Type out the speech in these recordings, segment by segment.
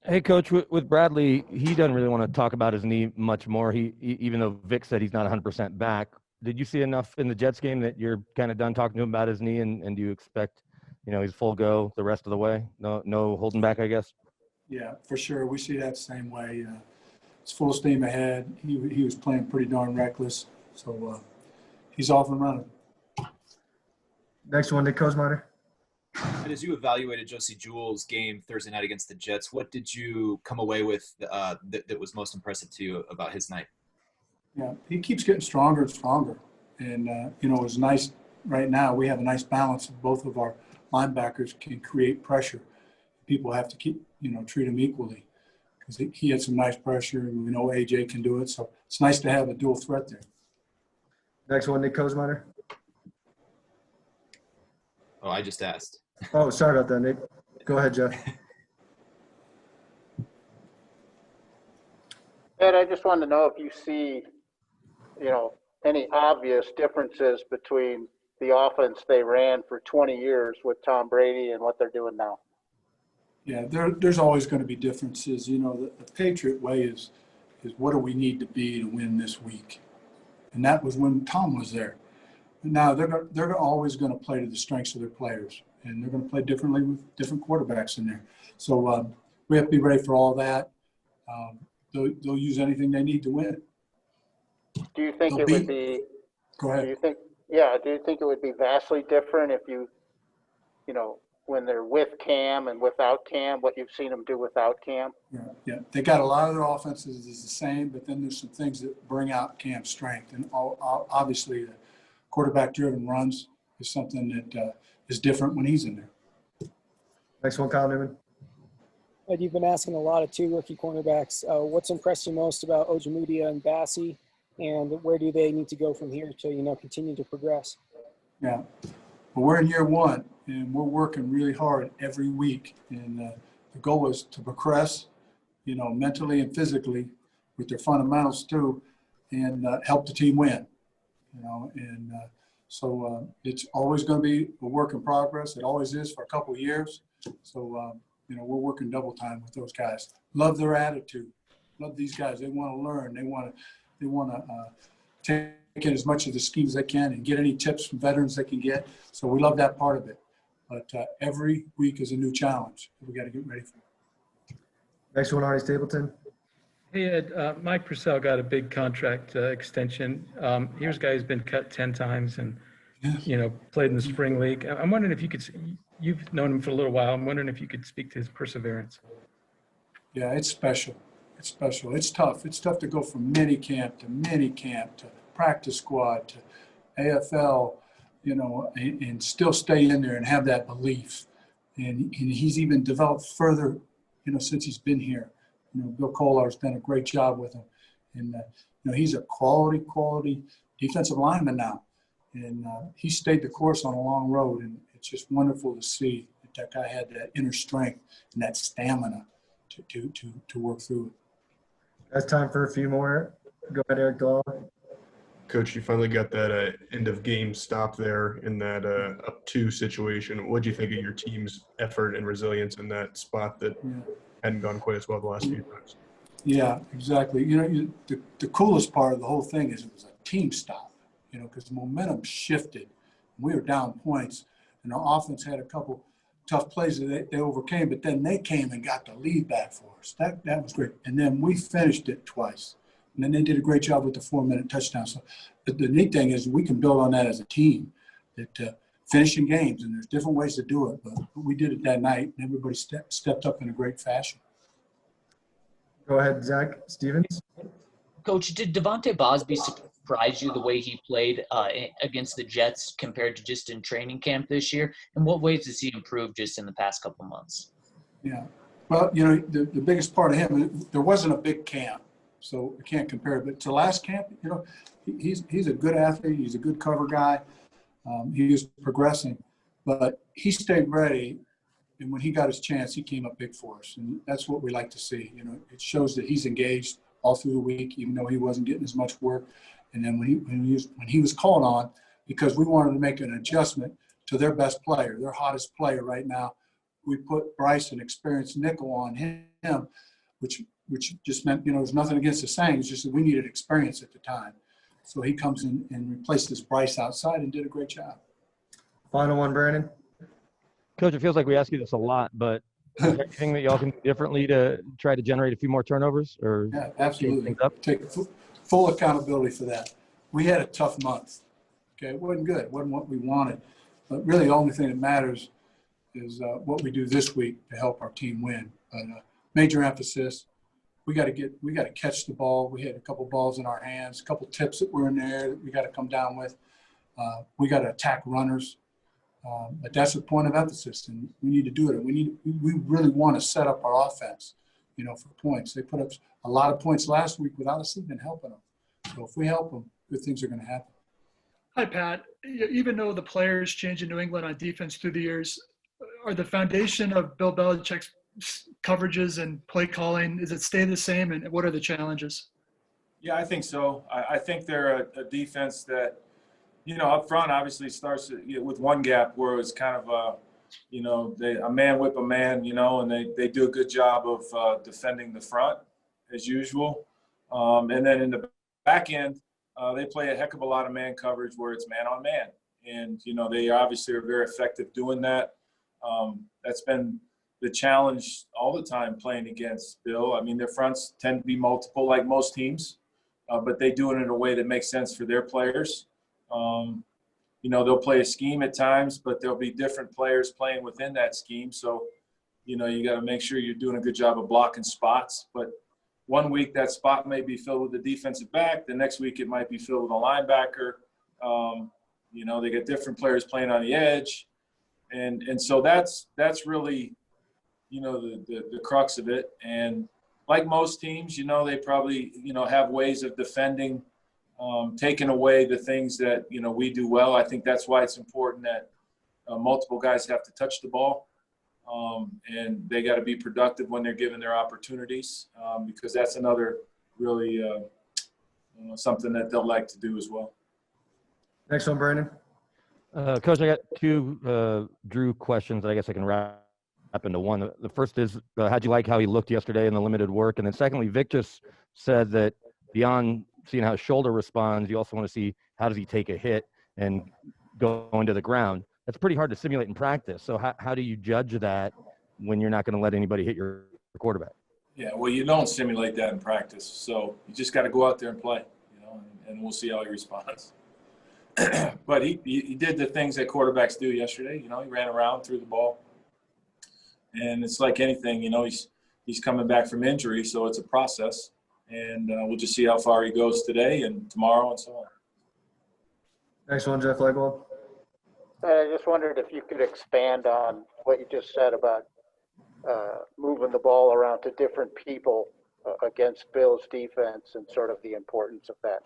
Hey, Coach, with Bradley, he doesn't really want to talk about his knee much more. Even though Vic said he's not 100% back. Did you see enough in the Jets game that you're kind of done talking to him about his knee, and do you expect, he's full go the rest of the way? No holding back, I guess. Yeah, for sure. We see that same way. It's full steam ahead. He was playing pretty darn reckless, so he's off and running. Next one, Nick Kosmider. And as you evaluated Josie Jewell's game Thursday night against the Jets, what did you come away with that was most impressive to you about his night? Yeah, he keeps getting stronger and stronger. And, it was nice right now. We have a nice balance of both of our linebackers can create pressure. People have to treat him equally because he had some nice pressure, and we know AJ can do it. So it's nice to have a dual threat there. Next one, Nick Kosmider. Oh, I just asked. Oh, sorry about that, Nick. Go ahead, Jeff. Ed, I just wanted to know if you see, any obvious differences between the offense they ran for 20 years with Tom Brady and what they're doing now. Yeah, there's always going to be differences. The Patriot way is what do we need to be to win this week? And that was when Tom was there. Now they're always going to play to the strengths of their players, and they're going to play differently with different quarterbacks in there. So we have to be ready for all that. They'll use anything they need to win. Do you think would be? Go ahead. Do you think it would be vastly different if when they're with Cam and without Cam, what you've seen them do without Cam? Yeah. They got a lot of their offenses is the same, but then there's some things that bring out Cam's strength, and obviously the quarterback-driven runs is something that is different when he's in there. Next one, Kyle Newman. Ed, you've been asking a lot of two rookie cornerbacks. What's impressed you most about Ojemudia and Bassie, and where do they need to go from here to continue to progress? Yeah, well, we're in year one, and we're working really hard every week, and the goal is to progress, mentally and physically with their fundamentals too, and help the team win. So it's always going to be a work in progress. It always is for a couple of years. So, we're working double time with those guys. Love their attitude. Love these guys. They want to learn. They want to take in as much of the scheme as they can and get any tips from veterans they can get. So we love that part of it. But every week is a new challenge that we got to get ready for. Next one, Artie Stapleton. Hey, Ed, Mike Purcell got a big contract extension. Here's a guy who's been cut 10 times and, played in the spring league. I'm wondering if you could – you've known him for a little while. I'm wondering if you could speak to his perseverance. Yeah, it's special. It's special. It's tough. It's tough to go from mini camp to practice squad to AFL, and still stay in there and have that belief. And he's even developed further, since he's been here. Bill Kolar's done a great job with him. And, he's a quality defensive lineman now. And he stayed the course on a long road. And it's just wonderful to see that guy had that inner strength and that stamina to work through it. That's time for a few more. Go ahead, Eric Dahl. Coach, you finally got that end of game stop there in that up two situation. What do you think of your team's effort and resilience in that spot that hadn't gone quite as well the last few times? Yeah, exactly. The coolest part of the whole thing is it was a team stop, because the momentum shifted. We were down points, and our offense had a couple tough plays that they overcame, but then they came and got the lead back for us. That was great. And then we finished it twice. And then they did a great job with the 4-minute touchdown. So the neat thing is we can build on that as a team, that finishing games, and there's different ways to do it. But we did it that night, and everybody stepped up in a great fashion. Go ahead, Zach Stevens. Coach, did Davonte Bosby surprise you the way he played against the Jets compared to just in training camp this year? In what ways has he improved just in the past couple months? Yeah. Well, the biggest part of him, there wasn't a big camp. So I can't compare it. But to last camp, he's a good athlete. He's a good cover guy. He was progressing. But he stayed ready. And when he got his chance, he came up big for us. And that's what we like to see. It shows that he's engaged all through the week, even though he wasn't getting as much work. And then when he was called on, because we wanted to make an adjustment to their best player, their hottest player right now, we put Bryce, an experienced nickel, on him, which just meant, there's nothing against the saying. It's just that we needed experience at the time. So he comes in and replaces Bryce outside and did a great job. Final one, Brandon. Coach, it feels like we ask you this a lot, but is there anything that y'all can do differently to try to generate a few more turnovers? Or Yeah, absolutely. things up? Take full accountability for that. We had a tough month. Okay, it wasn't good. It wasn't what we wanted. But really, the only thing that matters is what we do this week to help our team win. But major emphasis. We got to catch the ball. We had a couple balls in our hands, a couple tips that were in there that we got to come down with. We got to attack runners. But that's the point of emphasis, and we need to do it. We really want to set up our offense, for points. They put up a lot of points last week without us even helping them. So if we help them, good things are going to happen. Hi, Pat. Even though the players change in New England on defense through the years, are the foundation of Bill Belichick's coverages and play calling, does it stay the same, and what are the challenges? Yeah, I think so. I think they're a defense that, up front obviously starts with one gap where it's kind of a man whip a man, and they do a good job of defending the front as usual. And then in the back end, they play a heck of a lot of man coverage where it's man on man. And, they obviously are very effective doing that. That's been the challenge all the time playing against Bill. I mean, their fronts tend to be multiple like most teams, but they do it in a way that makes sense for their players. They'll play a scheme at times, but there'll be different players playing within that scheme. So, you got to make sure you're doing a good job of blocking spots. But one week that spot may be filled with the defensive back. The next week it might be filled with a linebacker. They get different players playing on the edge. And so that's really, the crux of it. And like most teams, they probably, have ways of defending, taking away the things that, we do well. I think that's why it's important that multiple guys have to touch the ball. And they got to be productive when they're given their opportunities, because that's another really something that they'll like to do as well. Next one, Brandon. Coach, I got two Drew questions that I guess I can wrap up into one. The first is, how'd you like how he looked yesterday in the limited work? And then secondly, Vic just said that beyond seeing how his shoulder responds, you also want to see how does he take a hit and go into the ground. That's pretty hard to simulate in practice. So how do you judge that when you're not going to let anybody hit your quarterback? Yeah, well, you don't simulate that in practice. So you just got to go out there and play, and we'll see how he responds. But he did the things that quarterbacks do yesterday. He ran around, threw the ball. And it's like anything, he's coming back from injury, so it's a process. And we'll just see how far he goes today and tomorrow and so on. Next one, Jeff Legwold. I just wondered if you could expand on what you just said about moving the ball around to different people against Bill's defense and sort of the importance of that.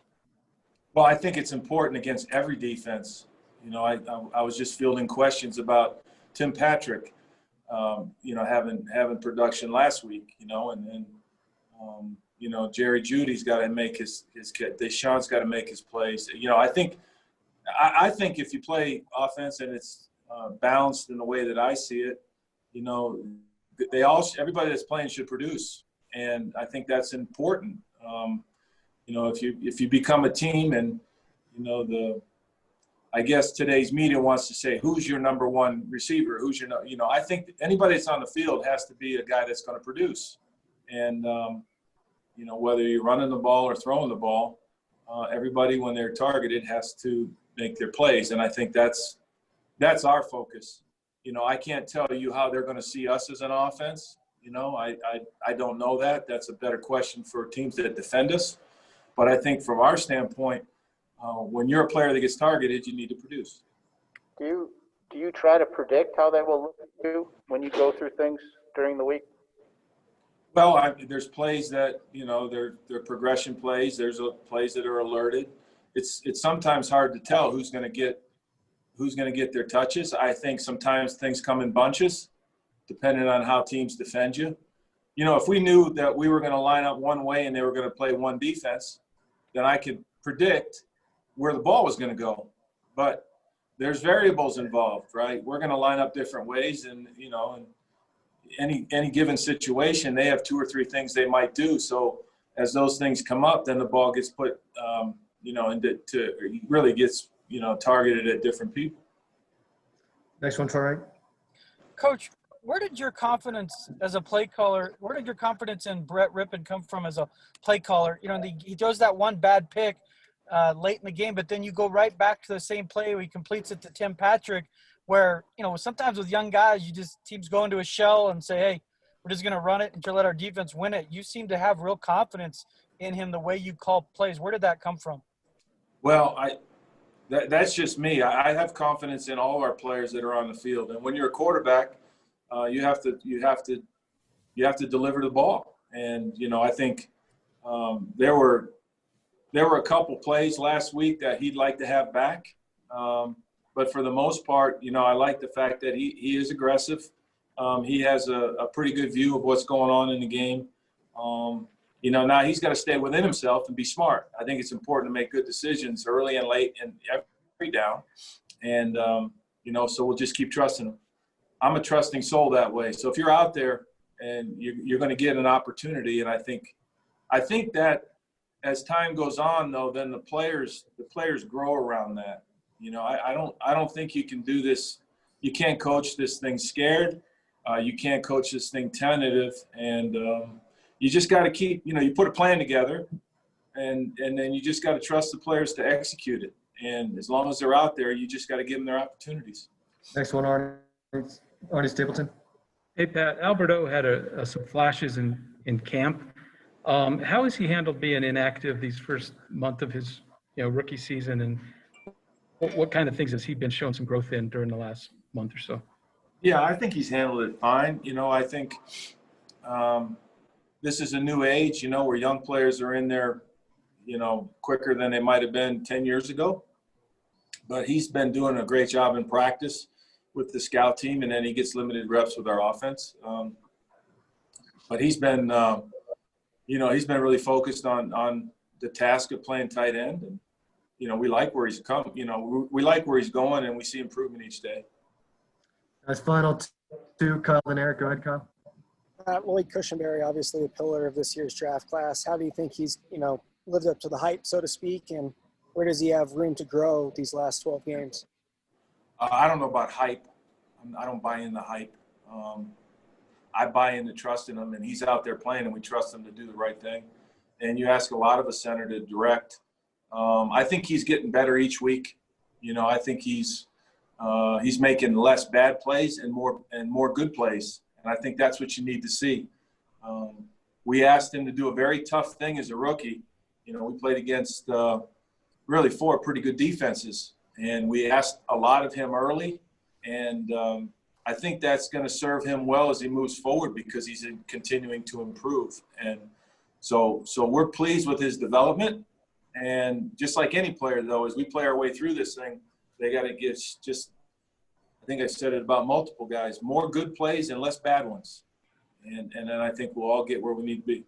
Well, I think it's important against every defense. I was just fielding questions about Tim Patrick, having production last week, and then, Jerry Judy's got to make his Deshaun's got to make his plays. I think if you play offense and it's balanced in the way that I see it, everybody that's playing should produce, and I think that's important. If you become a team and I guess today's media wants to say who's your number one receiver, who's your I think anybody that's on the field has to be a guy that's going to produce, and whether you're running the ball or throwing the ball, everybody when they're targeted has to make their plays, and I think that's our focus. I can't tell you how they're going to see us as an offense. I don't know that. That's a better question for teams that defend us. But I think from our standpoint, when you're a player that gets targeted, you need to produce. Do you try to predict how they will look at you when you go through things during the week? Well, there's plays that they're progression plays. There's plays that are alerted. It's sometimes hard to tell who's going to get their touches. I think sometimes things come in bunches, depending on how teams defend you. If we knew that we were going to line up one way and they were going to play one defense, then I could predict where the ball was going to go. But there's variables involved, right? We're going to line up different ways, and any given situation, they have 2 or 3 things they might do. So as those things come up, then the ball gets put, really gets, targeted at different people. Next one, Troy. Coach, where did your confidence as a play caller, where did your confidence in Brett Rippon come from as a play caller? He throws that one bad pick late in the game, but then you go right back to the same play where he completes it to Tim Patrick, where, sometimes with young guys, teams go into a shell and say, hey, we're just going to run it and let our defense win it. You seem to have real confidence in him the way you call plays. Where did that come from? Well, that's just me. I have confidence in all our players that are on the field. And when you're a quarterback, you have to deliver the ball. And, I think there were a couple plays last week that he'd like to have back. But for the most part, I like the fact that he is aggressive. He has a pretty good view of what's going on in the game. Now he's got to stay within himself and be smart. I think it's important to make good decisions early and late and every down. And, so we'll just keep trusting him. I'm a trusting soul that way. So if you're out there and you're going to get an opportunity, and I think that as time goes on, though, then the players grow around that. I don't think you can do this. You can't coach this thing scared. You can't coach this thing tentative. And you just got to keep, you put a plan together, and then you just got to trust the players to execute it. And as long as they're out there, you just got to give them their opportunities. Next one, Arnie Stapleton. Hey, Pat, Alberto had some flashes in camp. How has he handled being inactive these first month of his rookie season, and what kind of things has he been showing some growth in during the last month or so? Yeah, I think he's handled it fine. I think this is a new age, where young players are in there, quicker than they might have been 10 years ago. But he's been doing a great job in practice with the scout team, and then he gets limited reps with our offense. But he's been, he's been really focused on the task of playing tight end. And, we like where he's come. We like where he's going, and we see improvement each day. That's final two, Kyle and Eric. Go ahead, Kyle. Lloyd Cushenberry, obviously a pillar of this year's draft class. How do you think he's, lived up to the hype, so to speak, and where does he have room to grow these last 12 games? I don't know about hype. I don't buy into hype. I buy into trusting him, and he's out there playing, and we trust him to do the right thing. And you ask a lot of a center to direct. I think he's getting better each week. I think he's making less bad plays and more good plays, and I think that's what you need to see. We asked him to do a very tough thing as a rookie. We played against really 4 pretty good defenses, and we asked a lot of him early, and I think that's going to serve him well as he moves forward because he's continuing to improve. And so we're pleased with his development. And just like any player, though, as we play our way through this thing, they got to get I think I said it about multiple guys, more good plays and less bad ones. And then I think we'll all get where we need to be.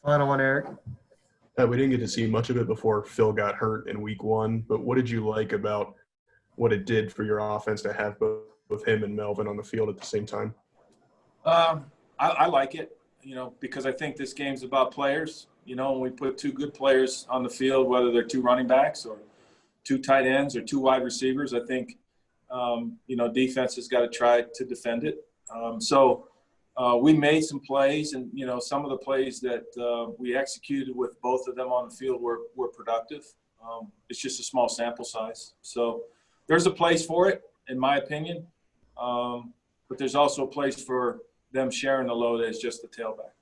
Final one, Eric. We didn't get to see much of it before Phil got hurt in week 1, but what did you like about what it did for your offense to have both him and Melvin on the field at the same time? I like it, because I think this game's about players. When we put 2 good players on the field, whether they're 2 running backs or 2 tight ends or 2 wide receivers, I think, defense has got to try to defend it. So we made some plays, and, some of the plays that we executed with both of them on the field were productive. It's just a small sample size. So there's a place for it, in my opinion. But there's also a place for them sharing the load as just the tailback.